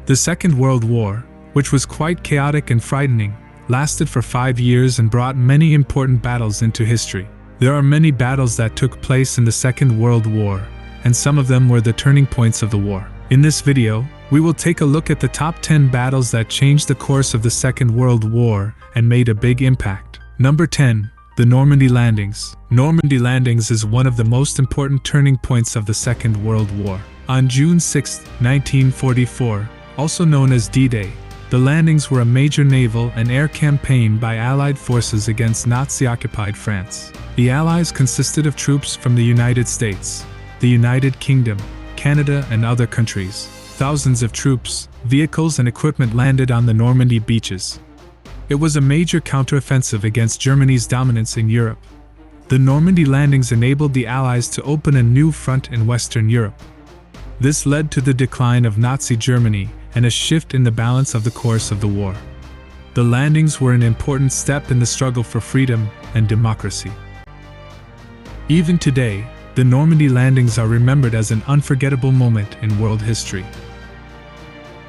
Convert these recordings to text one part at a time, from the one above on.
The Second World War, which was quite chaotic and frightening, lasted for 5 years and brought many important battles into history. There are many battles that took place in the Second World War, and some of them were the turning points of the war. In this video, we will take a look at the top 10 battles that changed the course of the Second World War and made a big impact. Number 10. The Normandy Landings. Normandy Landings is one of the most important turning points of the Second World War. On June 6, 1944, also known as D-Day, the landings were a major naval and air campaign by Allied forces against Nazi-occupied France. The Allies consisted of troops from the United States, the United Kingdom, Canada, and other countries. Thousands of troops, vehicles, and equipment landed on the Normandy beaches. It was a major counteroffensive against Germany's dominance in Europe. The Normandy landings enabled the Allies to open a new front in Western Europe. This led to the decline of Nazi Germany and a shift in the balance of the course of the war. The landings were an important step in the struggle for freedom and democracy. Even today, the Normandy landings are remembered as an unforgettable moment in world history.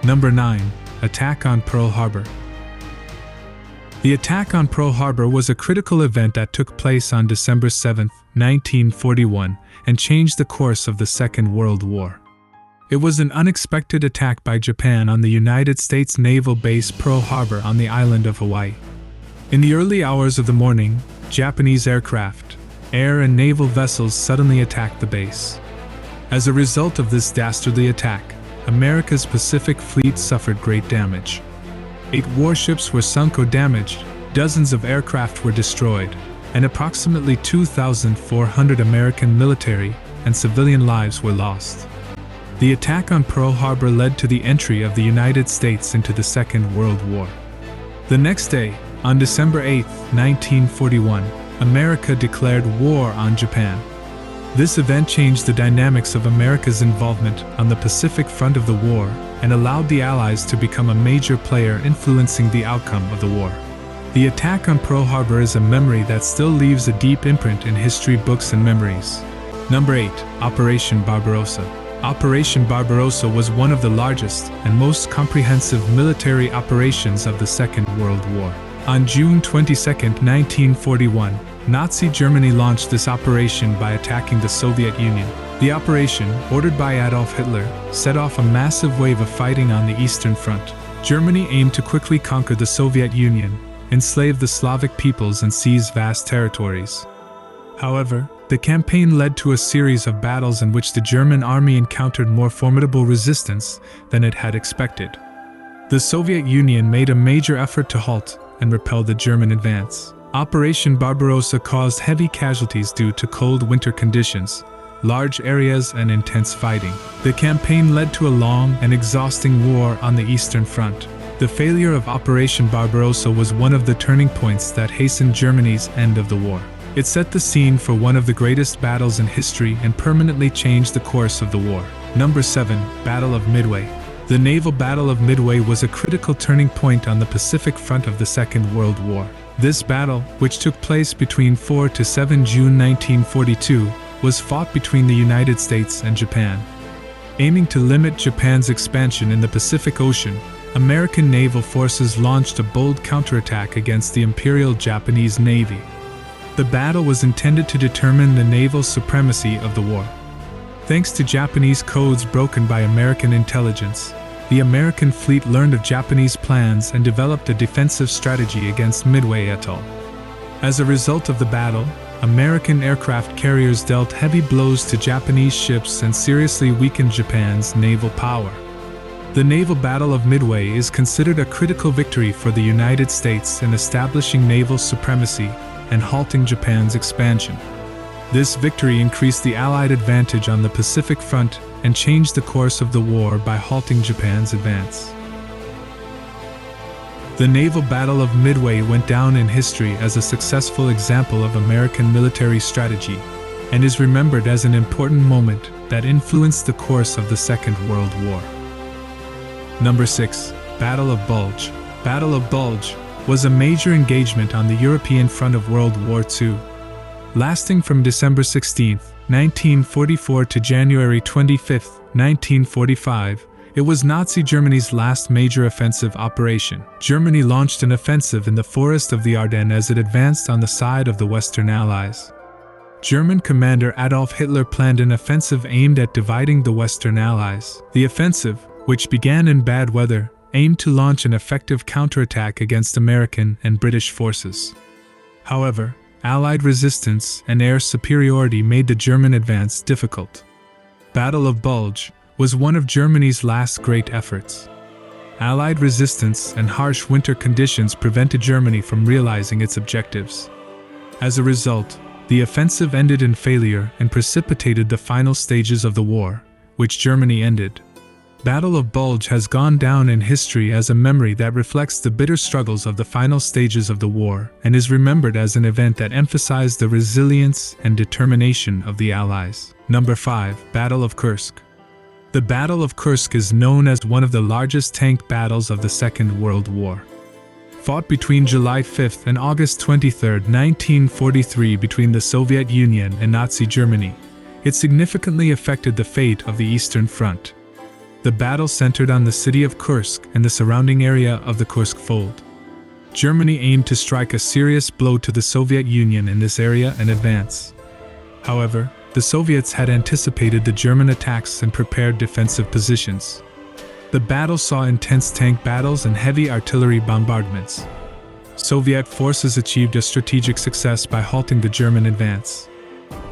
Number 9. Attack on Pearl Harbor. The attack on Pearl Harbor was a critical event that took place on December 7, 1941, and changed the course of the Second World War. It was an unexpected attack by Japan on the United States Naval Base Pearl Harbor on the island of Hawaii. In the early hours of the morning, Japanese aircraft, air and naval vessels suddenly attacked the base. As a result of this dastardly attack, America's Pacific Fleet suffered great damage. 8 warships were sunk or damaged, dozens of aircraft were destroyed, and approximately 2,400 American military and civilian lives were lost. The attack on Pearl Harbor led to the entry of the United States into the Second World War. The next day, on December 8, 1941, America declared war on Japan. This event changed the dynamics of America's involvement on the Pacific front of the war and allowed the Allies to become a major player influencing the outcome of the war. The attack on Pearl Harbor is a memory that still leaves a deep imprint in history books and memories. Number 8. Operation Barbarossa. Operation Barbarossa was one of the largest and most comprehensive military operations of the Second World War. On June 22, 1941, Nazi Germany launched this operation by attacking the Soviet Union. The operation, ordered by Adolf Hitler, set off a massive wave of fighting on the Eastern Front. Germany aimed to quickly conquer the Soviet Union, enslave the Slavic peoples, and seize vast territories. However, the campaign led to a series of battles in which the German army encountered more formidable resistance than it had expected. The Soviet Union made a major effort to halt and repel the German advance. Operation Barbarossa caused heavy casualties due to cold winter conditions, large areas, and intense fighting. The campaign led to a long and exhausting war on the Eastern Front. The failure of Operation Barbarossa was one of the turning points that hastened Germany's end of the war. It set the scene for one of the greatest battles in history and permanently changed the course of the war. Number 7. Battle of Midway. The Naval Battle of Midway was a critical turning point on the Pacific front of the Second World War. This battle, which took place between 4 to 7 June 1942, was fought between the United States and Japan. Aiming to limit Japan's expansion in the Pacific Ocean, American naval forces launched a bold counterattack against the Imperial Japanese Navy. The battle was intended to determine the naval supremacy of the war. Thanks to Japanese codes broken by American intelligence, the American fleet learned of Japanese plans and developed a defensive strategy against Midway Atoll. As a result of the battle, American aircraft carriers dealt heavy blows to Japanese ships and seriously weakened Japan's naval power. The Naval Battle of Midway is considered a critical victory for the United States in establishing naval supremacy and halting Japan's expansion. This victory increased the Allied advantage on the Pacific front and changed the course of the war by halting Japan's advance. The Naval Battle of Midway went down in history as a successful example of American military strategy and is remembered as an important moment that influenced the course of the Second World War. Number 6. Battle of Bulge. Battle of Bulge was a major engagement on the European front of World War II. Lasting from December 16, 1944 to January 25, 1945, It was Nazi Germany's last major offensive operation. Germany launched an offensive in the forest of the Ardennes as it advanced on the side of the Western Allies. German commander Adolf Hitler planned an offensive aimed at dividing the Western Allies. The offensive, which began in bad weather, aimed to launch an effective counterattack against American and British forces. However, Allied resistance and air superiority made the German advance difficult. Battle of Bulge was one of Germany's last great efforts. Allied resistance and harsh winter conditions prevented Germany from realizing its objectives. As a result, the offensive ended in failure and precipitated the final stages of the war, which Germany ended. Battle of Bulge has gone down in history as a memory that reflects the bitter struggles of the final stages of the war and is remembered as an event that emphasized the resilience and determination of the Allies. Number 5. Battle of KURSK. The Battle of Kursk is known as one of the largest tank battles of the Second World War. Fought between July 5 and August 23, 1943 between the Soviet Union and Nazi Germany, it significantly affected the fate of the Eastern Front. The battle centered on the city of Kursk and the surrounding area of the Kursk Fold. Germany aimed to strike a serious blow to the Soviet Union in this area and advance. However, the Soviets had anticipated the German attacks and prepared defensive positions. The battle saw intense tank battles and heavy artillery bombardments. Soviet forces achieved a strategic success by halting the German advance.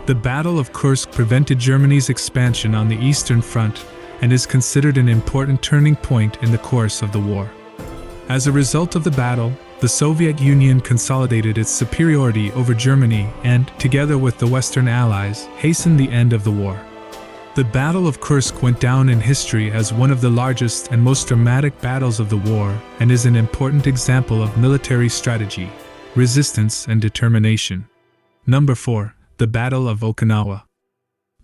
The Battle of Kursk prevented Germany's expansion on the Eastern Front and is considered an important turning point in the course of the war. As a result of the battle, the Soviet Union consolidated its superiority over Germany and, together with the Western Allies, hastened the end of the war. The Battle of Kursk went down in history as one of the largest and most dramatic battles of the war and is an important example of military strategy, resistance, and determination. Number 4. The Battle of Okinawa.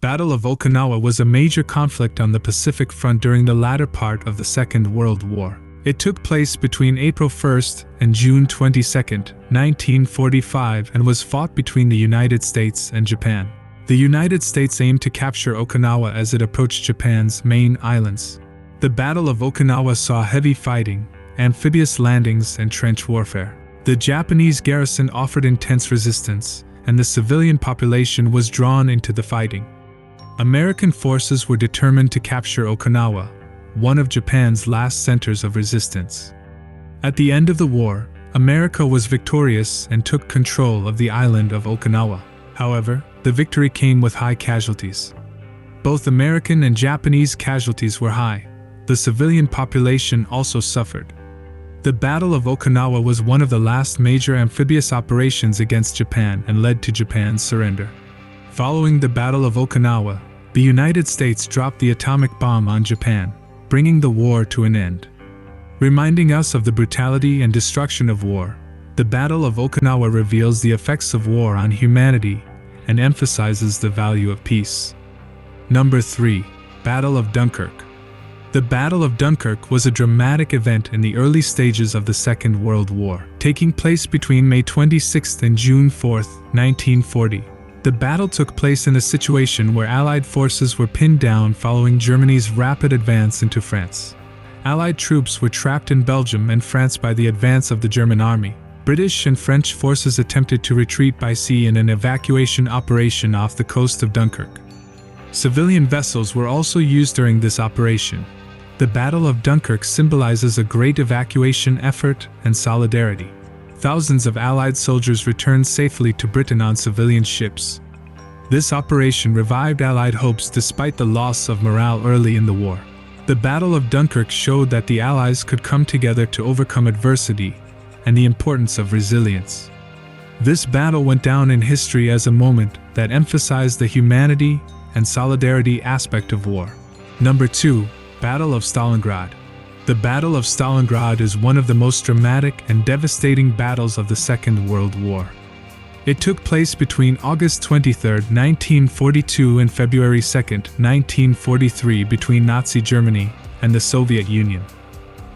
Battle of Okinawa was a major conflict on the Pacific Front during the latter part of the Second World War. It took place between April 1 and June 22, 1945 and was fought between the United States and Japan. The United States aimed to capture Okinawa as it approached Japan's main islands. The Battle of Okinawa saw heavy fighting, amphibious landings, and trench warfare. The Japanese garrison offered intense resistance, and the civilian population was drawn into the fighting. American forces were determined to capture Okinawa, one of Japan's last centers of resistance. At the end of the war, America was victorious and took control of the island of Okinawa. However, the victory came with high casualties. Both American and Japanese casualties were high. The civilian population also suffered. The Battle of Okinawa was one of the last major amphibious operations against Japan and led to Japan's surrender. Following the Battle of Okinawa, the United States dropped the atomic bomb on Japan, bringing the war to an end. Reminding us of the brutality and destruction of war, the Battle of Okinawa reveals the effects of war on humanity and emphasizes the value of peace. Number 3. Battle of Dunkirk. The Battle of Dunkirk was a dramatic event in the early stages of the Second World War, taking place between May 26 and June 4, 1940. The battle took place in a situation where Allied forces were pinned down following Germany's rapid advance into France. Allied troops were trapped in Belgium and France by the advance of the German army. British and French forces attempted to retreat by sea in an evacuation operation off the coast of Dunkirk. Civilian vessels were also used during this operation. The Battle of Dunkirk symbolizes a great evacuation effort and solidarity. Thousands of Allied soldiers returned safely to Britain on civilian ships. This operation revived Allied hopes despite the loss of morale early in the war. The Battle of Dunkirk showed that the Allies could come together to overcome adversity and the importance of resilience. This battle went down in history as a moment that emphasized the humanity and solidarity aspect of war. Number 2. Battle of Stalingrad. The Battle of Stalingrad is one of the most dramatic and devastating battles of the Second World War. It took place between August 23, 1942 and February 2, 1943 between Nazi Germany and the Soviet Union.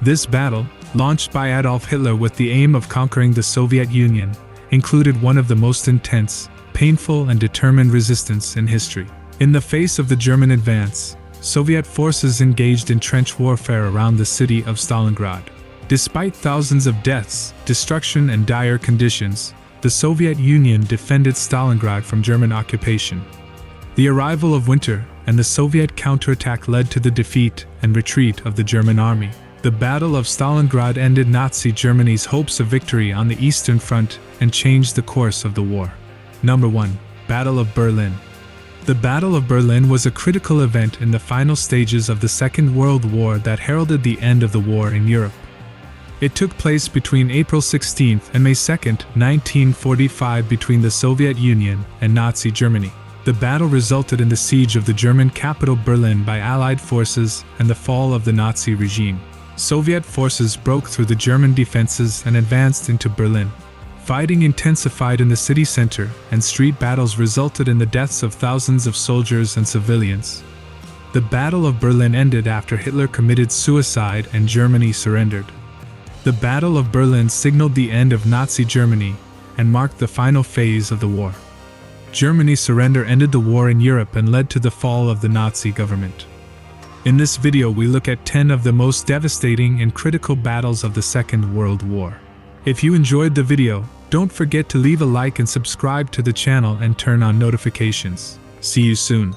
This battle, launched by Adolf Hitler with the aim of conquering the Soviet Union, included one of the most intense, painful, and determined resistance in history. In the face of the German advance, Soviet forces engaged in trench warfare around the city of Stalingrad. Despite thousands of deaths, destruction, and dire conditions, the Soviet Union defended Stalingrad from German occupation. The arrival of winter and the Soviet counterattack led to the defeat and retreat of the German army. The Battle of Stalingrad ended Nazi Germany's hopes of victory on the Eastern Front and changed the course of the war. Number 1. Battle of Berlin. The Battle of Berlin was a critical event in the final stages of the Second World War that heralded the end of the war in Europe. It took place between April 16 and May 2, 1945 between the Soviet Union and Nazi Germany. The battle resulted in the siege of the German capital Berlin by Allied forces and the fall of the Nazi regime. Soviet forces broke through the German defenses and advanced into Berlin. Fighting intensified in the city center, and street battles resulted in the deaths of thousands of soldiers and civilians. The Battle of Berlin ended after Hitler committed suicide and Germany surrendered. The Battle of Berlin signaled the end of Nazi Germany and marked the final phase of the war. Germany's surrender ended the war in Europe and led to the fall of the Nazi government. In this video, we look at 10 of the most devastating and critical battles of the Second World War. If you enjoyed the video, don't forget to leave a like and subscribe to the channel and turn on notifications. See you soon.